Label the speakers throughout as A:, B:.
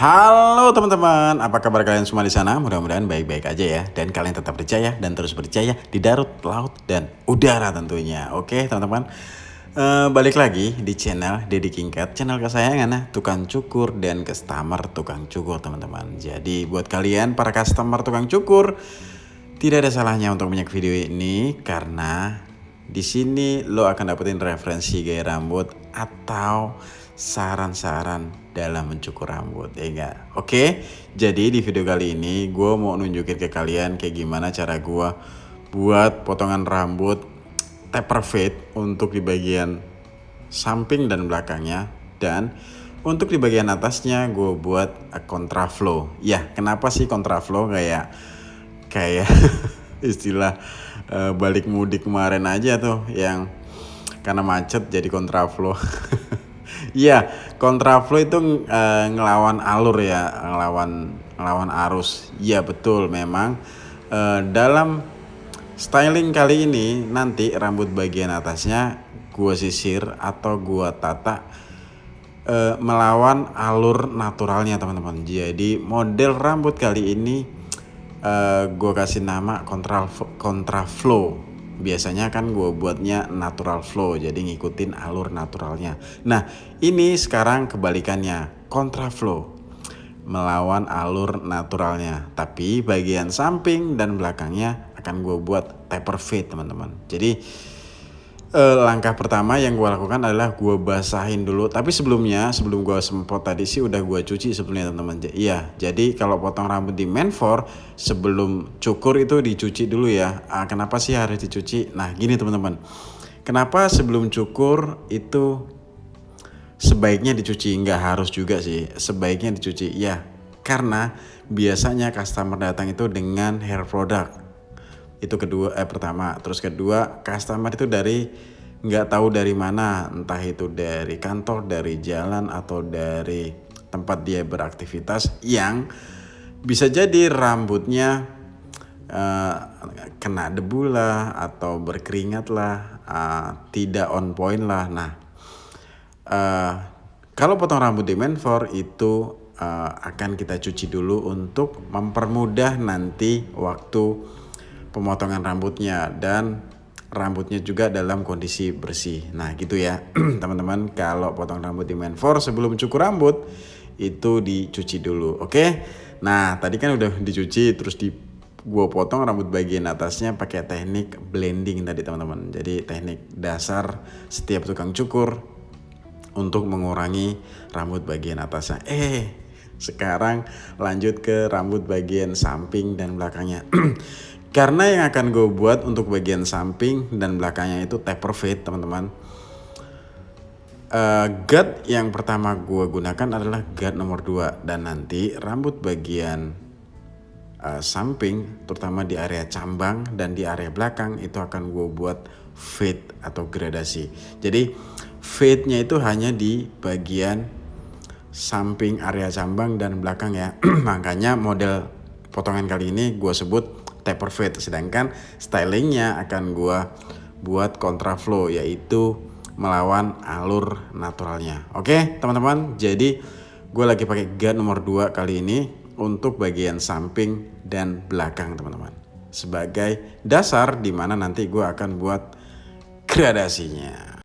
A: Halo teman-teman, apa kabar kalian semua di sana? Mudah-mudahan baik-baik aja ya. Dan kalian tetap percaya dan terus percaya di darat, laut, dan udara tentunya. Oke teman-teman, balik lagi di channel Deddy Kingkat, channel kesayangan tukang cukur dan customer tukang cukur teman-teman. Jadi buat kalian para customer tukang cukur, tidak ada salahnya untuk menyimak video ini karena di sini lo akan dapetin referensi gaya rambut atau saran-saran dalam mencukur rambut, ya enggak? Oke, jadi di video kali ini gue mau nunjukin ke kalian kayak gimana cara gue buat potongan rambut taper fade untuk di bagian samping dan belakangnya, dan untuk di bagian atasnya gue buat kontraflow. Ya, kenapa sih kontraflow? Kayak istilah balik mudik kemarin aja tuh, yang karena macet jadi kontraflow. Iya, kontraflow itu ngelawan alur ya, ngelawan arus. Iya betul, memang dalam styling kali ini nanti rambut bagian atasnya gua sisir atau gua tata melawan alur naturalnya teman-teman. Jadi model rambut kali ini gue kasih nama kontraflow. Biasanya kan gue buatnya natural flow, jadi ngikutin alur naturalnya. Nah ini sekarang kebalikannya, kontraflow, melawan alur naturalnya. Tapi bagian samping dan belakangnya akan gue buat taper fade teman-teman. Jadi langkah pertama yang gue lakukan adalah gue basahin dulu. Tapi sebelum gue semprot tadi sih udah gue cuci sebelumnya teman-teman. Iya, jadi kalau potong rambut di men 4 sebelum cukur itu dicuci dulu ya. Kenapa sih harus dicuci? Nah gini teman-teman, kenapa sebelum cukur itu sebaiknya dicuci? Nggak harus juga sih, sebaiknya dicuci ya. Karena biasanya customer datang itu dengan hair product. Itu pertama. Terus kedua, customer itu nggak tahu dari mana, entah itu dari kantor, dari jalan, atau dari tempat dia beraktivitas, yang bisa jadi rambutnya kena debu lah, atau berkeringat lah, tidak on point lah. Nah kalau potong rambut di men 4 itu akan kita cuci dulu untuk mempermudah nanti waktu pemotongan rambutnya, dan rambutnya juga dalam kondisi bersih. Nah gitu ya teman-teman, kalau potong rambut di men 4 sebelum cukur rambut itu dicuci dulu. Oke, nah tadi kan udah dicuci, terus gue potong rambut bagian atasnya pakai teknik blending tadi teman-teman. Jadi teknik dasar setiap tukang cukur untuk mengurangi rambut bagian atasnya. Sekarang lanjut ke rambut bagian samping dan belakangnya. Karena yang akan gue buat untuk bagian samping dan belakangnya itu taper fade teman-teman. Guard yang pertama gue gunakan adalah guard nomor 2. Dan nanti rambut bagian samping, terutama di area cambang dan di area belakang, itu akan gue buat fade atau gradasi. Jadi fade-nya itu hanya di bagian samping area cambang dan belakang ya. Makanya model potongan kali ini gue sebut taper fade, sedangkan stylingnya akan gue buat kontraflow, yaitu melawan alur naturalnya. Oke teman-teman, jadi gue lagi pakai guard nomor 2 kali ini untuk bagian samping dan belakang teman-teman, sebagai dasar dimana nanti gue akan buat gradasinya.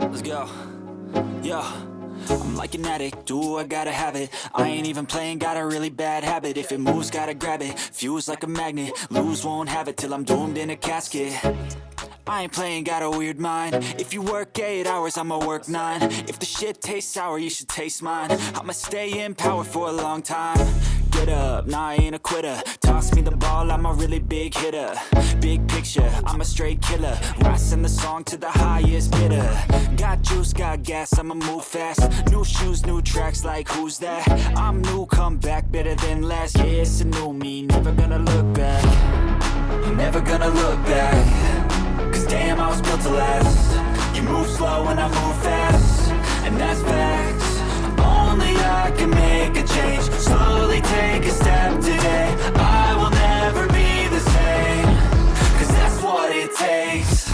B: Let's go. Yeah. I'm like an addict, do I gotta have it. I ain't even playing, got a really bad habit. If it moves, gotta grab it, fuse like a magnet. Lose, won't have it till I'm doomed in a casket. I ain't playing, got a weird mind. If you work 8 hours, I'ma work 9. If the shit tastes sour, you should taste mine. I'ma stay in power for a long time. Get up, nah I ain't a quitter. Toss me the ball, I'm a really big hitter. Big picture, I'm a straight killer. Rising the song to the highest bidder. Got juice, got gas, I'ma move fast. New shoes, new tracks, like who's that? I'm new, come back, better than last. Yeah, it's a new me, never gonna look back. Never gonna look back. Cause damn, I was built to last. You move slow and I move fast, and that's facts. Only I can make a change. Slowly take a step today. I will never be the same. Cause that's what it takes.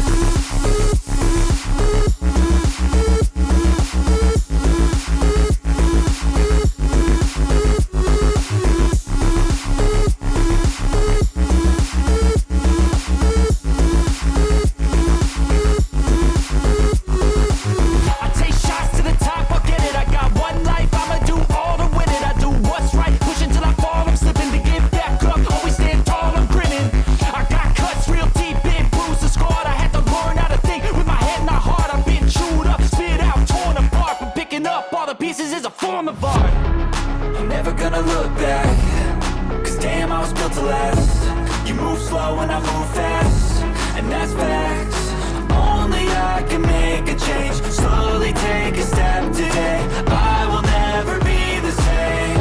B: slow when I move fast, and that's facts. Only I can make a change, slowly take a step today. I will never be the same,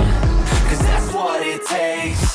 B: 'cause that's what it takes.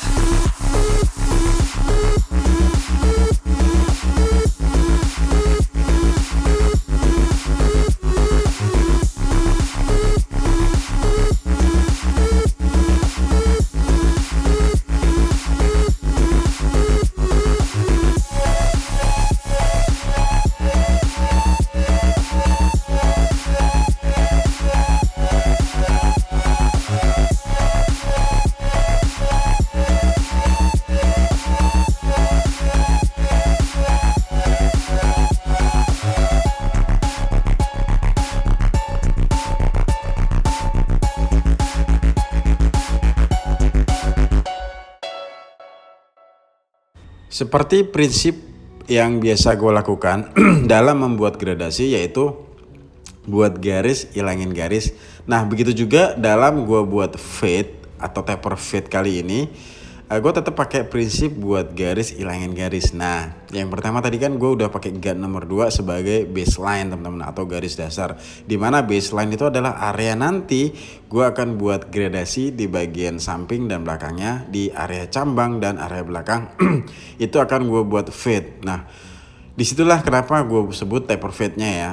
A: Seperti prinsip yang biasa gue lakukan dalam membuat gradasi, yaitu buat garis, ilangin garis. Nah begitu juga dalam gue buat fade atau taper fade kali ini, gue tetap pakai prinsip buat garis, ilangin garis. Nah yang pertama tadi kan gue udah pakai guide nomor 2 sebagai baseline teman-teman, atau garis dasar, dimana baseline itu adalah area nanti gue akan buat gradasi di bagian samping dan belakangnya, di area cambang dan area belakang itu akan gue buat fade. Nah disitulah kenapa gue sebut taper fade-nya ya.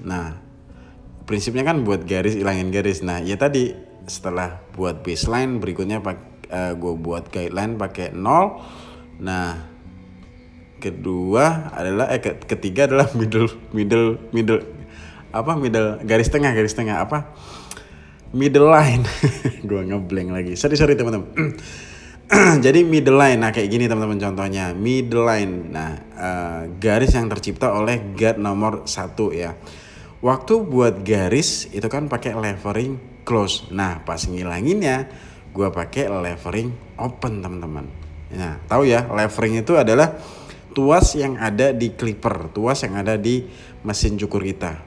A: Nah prinsipnya kan buat garis, ilangin garis. Nah ya tadi setelah buat baseline, berikutnya gue buat guideline pakai 0. Nah kedua adalah ketiga adalah middle garis tengah middle line. Gue ngeblank lagi, sorry teman-teman. Jadi middle line, nah kayak gini teman-teman contohnya middle line. Nah garis yang tercipta oleh guide nomor 1 ya. Waktu buat garis itu kan pakai levering close. Nah pas ngilanginnya gue pakai levering open teman-teman. Nah tahu ya, levering itu adalah tuas yang ada di clipper, tuas yang ada di mesin cukur kita.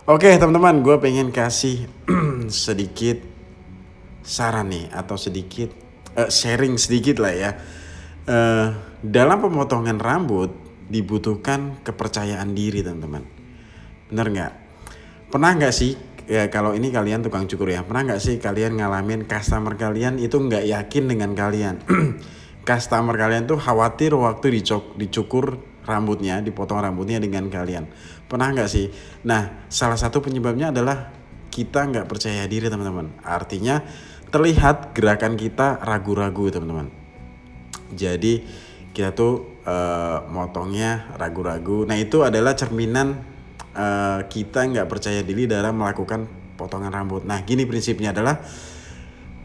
A: Oke teman-teman, gue pengen kasih sedikit saran nih, atau sedikit sharing sedikit lah ya. Dalam pemotongan rambut dibutuhkan kepercayaan diri teman-teman. Bener nggak? Pernah nggak sih ya, kalau ini kalian tukang cukur ya, pernah nggak sih kalian ngalamin customer kalian itu nggak yakin dengan kalian? Customer kalian tuh khawatir waktu dicukur rambutnya, dipotong rambutnya dengan kalian. Pernah nggak sih? Nah salah satu penyebabnya adalah kita nggak percaya diri teman-teman. Artinya terlihat gerakan kita ragu-ragu teman-teman. Jadi kita tuh motongnya ragu-ragu. Nah itu adalah cerminan kita nggak percaya diri dalam melakukan potongan rambut. Nah gini prinsipnya adalah,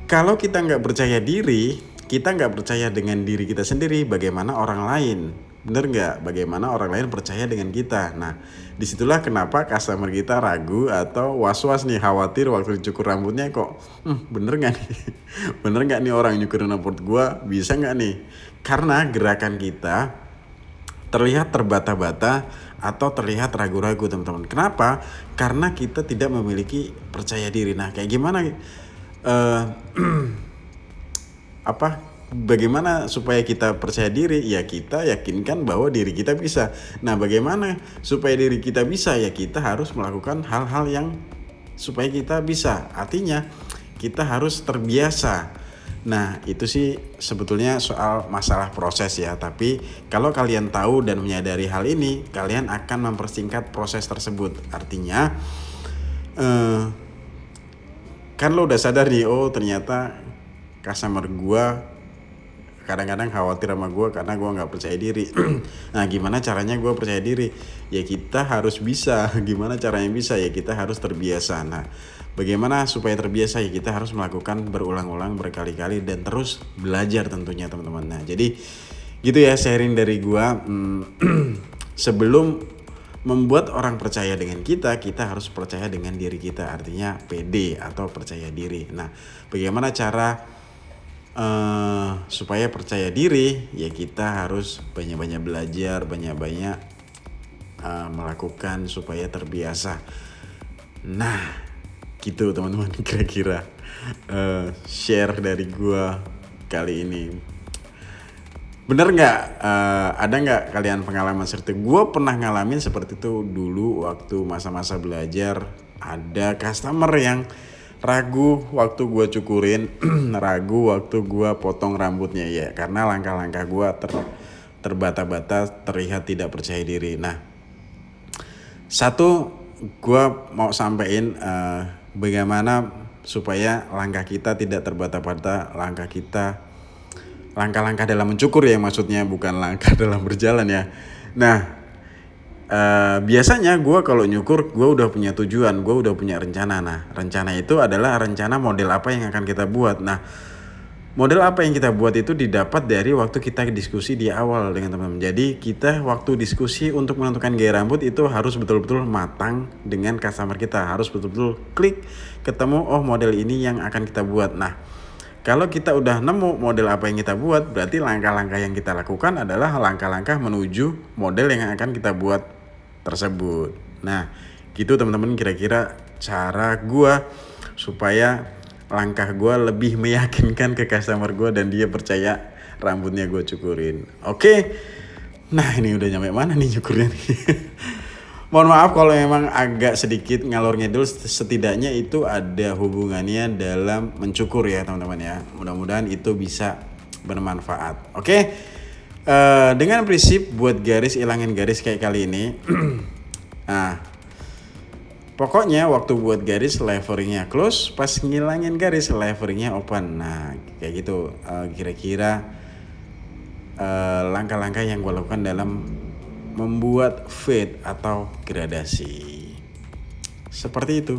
A: kalau kita nggak percaya diri, kita nggak percaya dengan diri kita sendiri, bagaimana orang lain? Bener nggak? Bagaimana orang lain percaya dengan kita? Nah disitulah kenapa customer kita ragu atau was-was nih, khawatir waktu dicukur rambutnya, kok bener nggak nih? Bener nggak nih orang nyukurin rambut gua, bisa nggak nih? Karena gerakan kita terlihat terbata-bata atau terlihat ragu-ragu teman-teman. Kenapa? Karena kita tidak memiliki percaya diri. Nah kayak gimana bagaimana supaya kita percaya diri? Ya kita yakinkan bahwa diri kita bisa. Nah bagaimana supaya diri kita bisa? Ya kita harus melakukan hal-hal yang supaya kita bisa. Artinya kita harus terbiasa. Nah itu sih sebetulnya soal masalah proses ya. Tapi kalau kalian tahu dan menyadari hal ini, kalian akan mempersingkat proses tersebut. Artinya kan lo udah sadar nih, oh ternyata customer gue kadang-kadang khawatir sama gue karena gue nggak percaya diri. Nah gimana caranya gue percaya diri? Ya kita harus bisa. Gimana caranya bisa? Ya kita harus terbiasa. Nah bagaimana supaya terbiasa? Ya kita harus melakukan berulang-ulang, berkali-kali, dan terus belajar tentunya teman-teman. Nah jadi gitu ya sharing dari gue. Sebelum membuat orang percaya dengan kita, kita harus percaya dengan diri kita. Artinya pede atau percaya diri. Nah bagaimana cara supaya percaya diri? Ya kita harus banyak-banyak belajar, banyak-banyak melakukan supaya terbiasa. Nah gitu teman-teman, kira-kira share dari gua kali ini. Bener nggak? Ada nggak kalian pengalaman seperti itu? Gue pernah ngalamin seperti itu dulu waktu masa-masa belajar. Ada customer yang ragu waktu gue cukurin, ragu waktu gue potong rambutnya ya, karena langkah-langkah gue terbata-bata, terlihat tidak percaya diri. Nah, satu gue mau sampein bagaimana supaya langkah kita tidak terbata-bata, langkah-langkah dalam mencukur ya, maksudnya bukan langkah dalam berjalan ya. Nah, biasanya gue kalau nyukur gue udah punya tujuan, gue udah punya rencana. Nah, rencana itu adalah rencana model apa yang akan kita buat. Nah, model apa yang kita buat itu didapat dari waktu kita diskusi di awal dengan teman-teman. Jadi kita waktu diskusi untuk menentukan gaya rambut itu harus betul-betul matang dengan customer kita, harus betul-betul klik ketemu oh model ini yang akan kita buat. Nah, kalau kita udah nemu model apa yang kita buat, berarti langkah-langkah yang kita lakukan adalah langkah-langkah menuju model yang akan kita buat tersebut. Nah, gitu teman-teman, kira-kira cara gua supaya langkah gua lebih meyakinkan ke customer gua dan dia percaya rambutnya gua cukurin. Oke. Nah, ini udah nyampe mana nih cukurnya nih? Mohon maaf kalau memang agak sedikit ngalor ngidul, setidaknya itu ada hubungannya dalam mencukur ya teman-teman ya. Mudah-mudahan itu bisa bermanfaat. Oke. Dengan prinsip buat garis, ilangin garis kayak kali ini. Nah, pokoknya waktu buat garis leveringnya close, pas ngilangin garis leveringnya open. Nah kayak gitu kira-kira langkah-langkah yang gue lakukan dalam membuat fade atau gradasi. Seperti itu.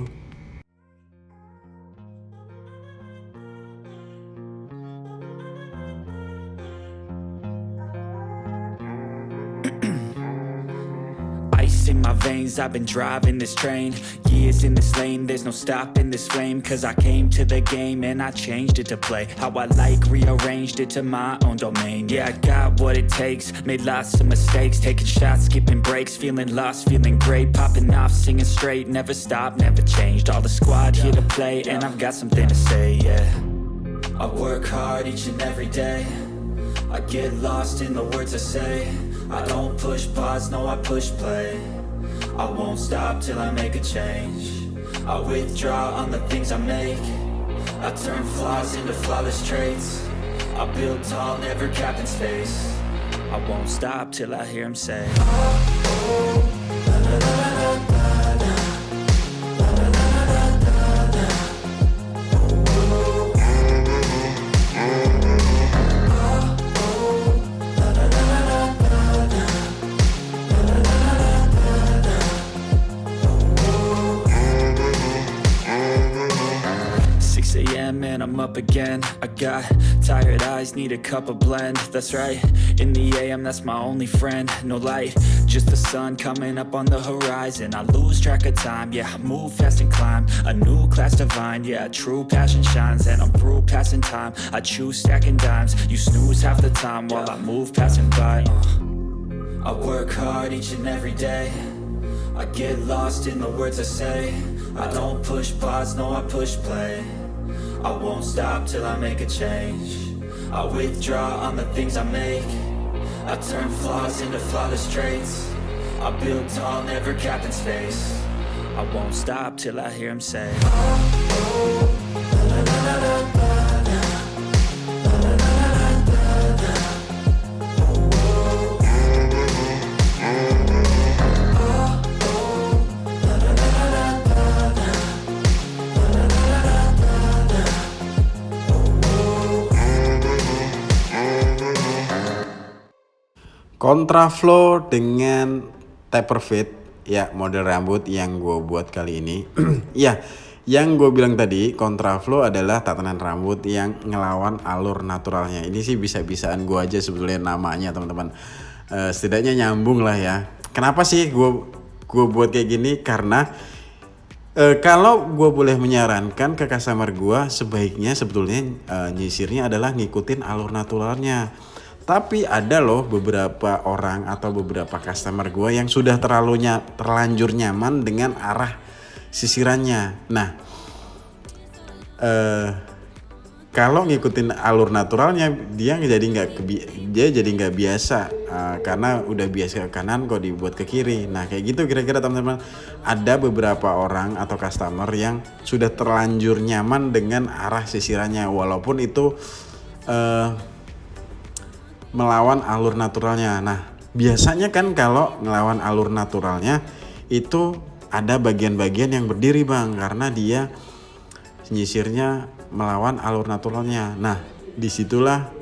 B: Ice in my veins, I've been driving this train. Years in this lane, there's no stopping this flame. Cause I came to the game and I changed it to play how I like, rearranged it to my own domain. Yeah, I got what it takes, made lots of mistakes, taking shots, skipping breaks, feeling lost, feeling great, popping off, singing straight, never stopped, never changed. All the squad here to play and I've got something to say, yeah. I work hard each and every day, I get lost in the words I say. I don't push pause, no I push play. I won't stop till I make a change. I withdraw on the things I make. I turn flaws into flawless traits. I build tall, never capped in space. I won't stop till I hear him say and I'm up again. I got tired eyes, need a cup of blend. That's right, in the AM, that's my only friend. No light, just the sun coming up on the horizon. I lose track of time, yeah, I move fast and climb a new class divine, yeah, true passion shines. And I'm through passing time, I choose stacking dimes. You snooze half the time while I move passing by. I work hard each and every day, I get lost in the words I say. I don't push pause, no I push play. I won't stop till I make a change. I withdraw on the things I make. I turn flaws into flawless traits. I build tall, never capped in space. I won't stop till I hear him say
A: Kontraflow dengan taper fade ya, model rambut yang gue buat kali ini. Ya, yang gue bilang tadi kontraflow adalah tatanan rambut yang ngelawan alur naturalnya. Ini sih bisa-bisaan gue aja sebetulnya namanya teman-teman. Setidaknya nyambung lah ya. Kenapa sih gue buat kayak gini? Karena kalau gue boleh menyarankan ke customer gue, sebaiknya sebetulnya nyisirnya adalah ngikutin alur naturalnya. Tapi ada loh beberapa orang atau beberapa customer gue yang sudah terlanjur nyaman dengan arah sisirannya. Nah, kalau ngikutin alur naturalnya dia jadi nggak biasa, karena udah biasa ke kanan kok dibuat ke kiri. Nah kayak gitu kira-kira teman-teman. Ada beberapa orang atau customer yang sudah terlanjur nyaman dengan arah sisirannya, walaupun itu melawan alur naturalnya. Nah biasanya kan kalau ngelawan alur naturalnya itu ada bagian-bagian yang berdiri bang, karena dia nyisirnya melawan alur naturalnya. Nah disitulah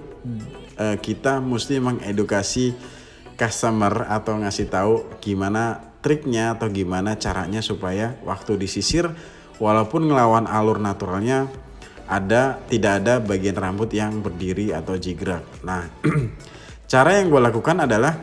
A: kita mesti mengedukasi customer atau ngasih tahu gimana triknya atau gimana caranya supaya waktu disisir walaupun ngelawan alur naturalnya tidak ada bagian rambut yang berdiri atau jigrak. Nah cara yang gue lakukan adalah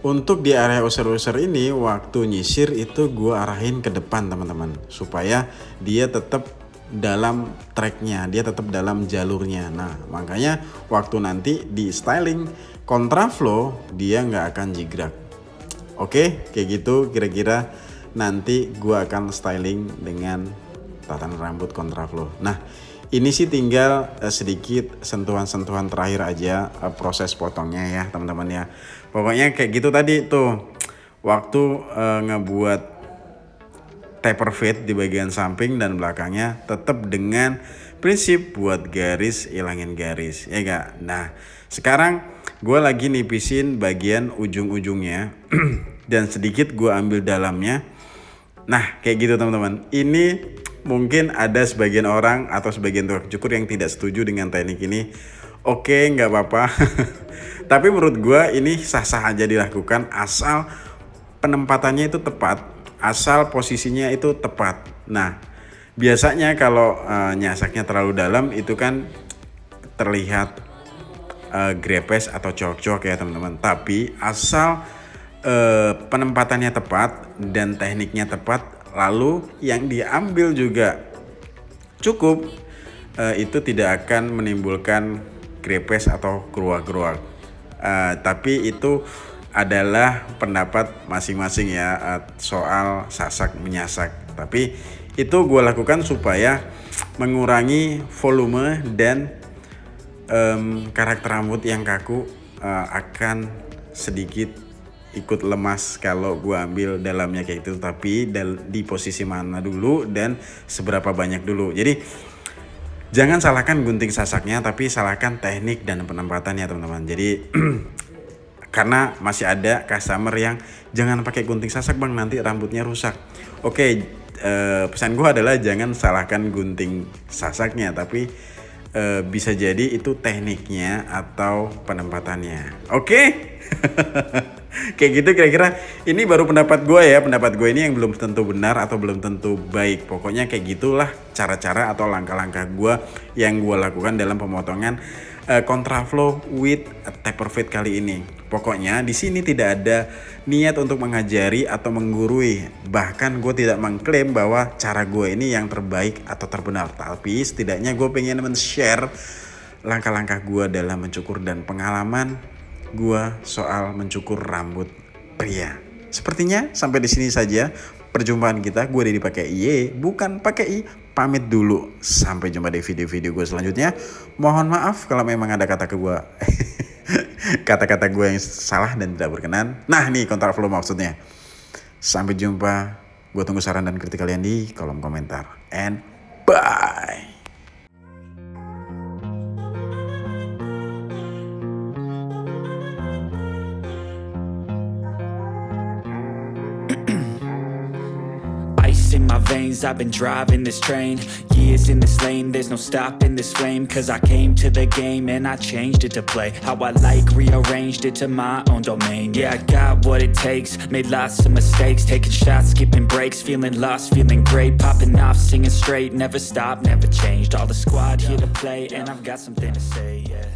A: untuk di area user-user ini waktu nyisir itu gue arahin ke depan teman-teman, supaya dia tetap dalam tracknya, dia tetap dalam jalurnya. Nah makanya waktu nanti di styling kontraflow dia nggak akan jigrak. Oke, kayak gitu kira-kira nanti gue akan styling dengan tatanan rambut kontraflow. Nah ini sih tinggal sedikit sentuhan-sentuhan terakhir aja proses potongnya ya teman-teman ya. Pokoknya kayak gitu tadi tuh waktu ngebuat taper fade di bagian samping dan belakangnya tetap dengan prinsip buat garis ilangin garis ya gak. Nah sekarang gue lagi nipisin bagian ujung-ujungnya dan sedikit gue ambil dalamnya. Nah kayak gitu teman-teman. Ini mungkin ada sebagian orang atau sebagian tukang cukur yang tidak setuju dengan teknik ini. Oke, nggak apa-apa. Tapi menurut gue ini sah-sah aja dilakukan asal penempatannya itu tepat, asal posisinya itu tepat. Nah, biasanya kalau nyasaknya terlalu dalam itu kan terlihat grepes atau cok-cok ya teman-teman. Tapi asal penempatannya tepat dan tekniknya tepat, lalu yang diambil juga cukup, itu tidak akan menimbulkan grepes atau geruak-geruak. Tapi itu adalah pendapat masing-masing ya soal sasak menyasak. Tapi itu gue lakukan supaya mengurangi volume dan karakter rambut yang kaku akan sedikit ikut lemas kalau gue ambil dalamnya kayak itu. Tapi di posisi mana dulu dan seberapa banyak dulu. Jadi jangan salahkan gunting sasaknya, tapi salahkan teknik dan penempatannya teman-teman. Jadi karena masih ada customer yang jangan pakai gunting sasak bang, nanti rambutnya rusak. Oke, pesan gue adalah jangan salahkan gunting sasaknya, tapi bisa jadi itu tekniknya atau penempatannya. Oke. Kayak gitu kira-kira. Ini baru pendapat gue ya. Pendapat gue ini yang belum tentu benar atau belum tentu baik. Pokoknya kayak gitulah cara-cara atau langkah-langkah gue yang gue lakukan dalam pemotongan kontraflow with taper fade kali ini. Pokoknya di sini tidak ada niat untuk mengajari atau menggurui. Bahkan gue tidak mengklaim bahwa cara gue ini yang terbaik atau terbenar. Tapi setidaknya gue pengen men-share langkah-langkah gue dalam mencukur dan pengalaman gue soal mencukur rambut pria. Sepertinya sampai di sini saja perjumpaan kita. Gue Dedi pakai Y, bukan pakai I. Pamit dulu. Sampai jumpa di video-video gue selanjutnya. Mohon maaf kalau memang ada kata-kata gue yang salah dan tidak berkenan. Nah nih kontraflow maksudnya. Sampai jumpa. Gue tunggu saran dan kritik kalian di kolom komentar. And bye.
B: In my veins, I've been driving this train. Years in this lane, there's no stopping this flame. Cause I came to the game and I changed it to play how I like, rearranged it to my own domain. Yeah, I got what it takes, made lots of mistakes, taking shots, skipping breaks, feeling lost, feeling great, popping off, singing straight, never stopped, never changed. All the squad here to play and I've got something to say, yeah.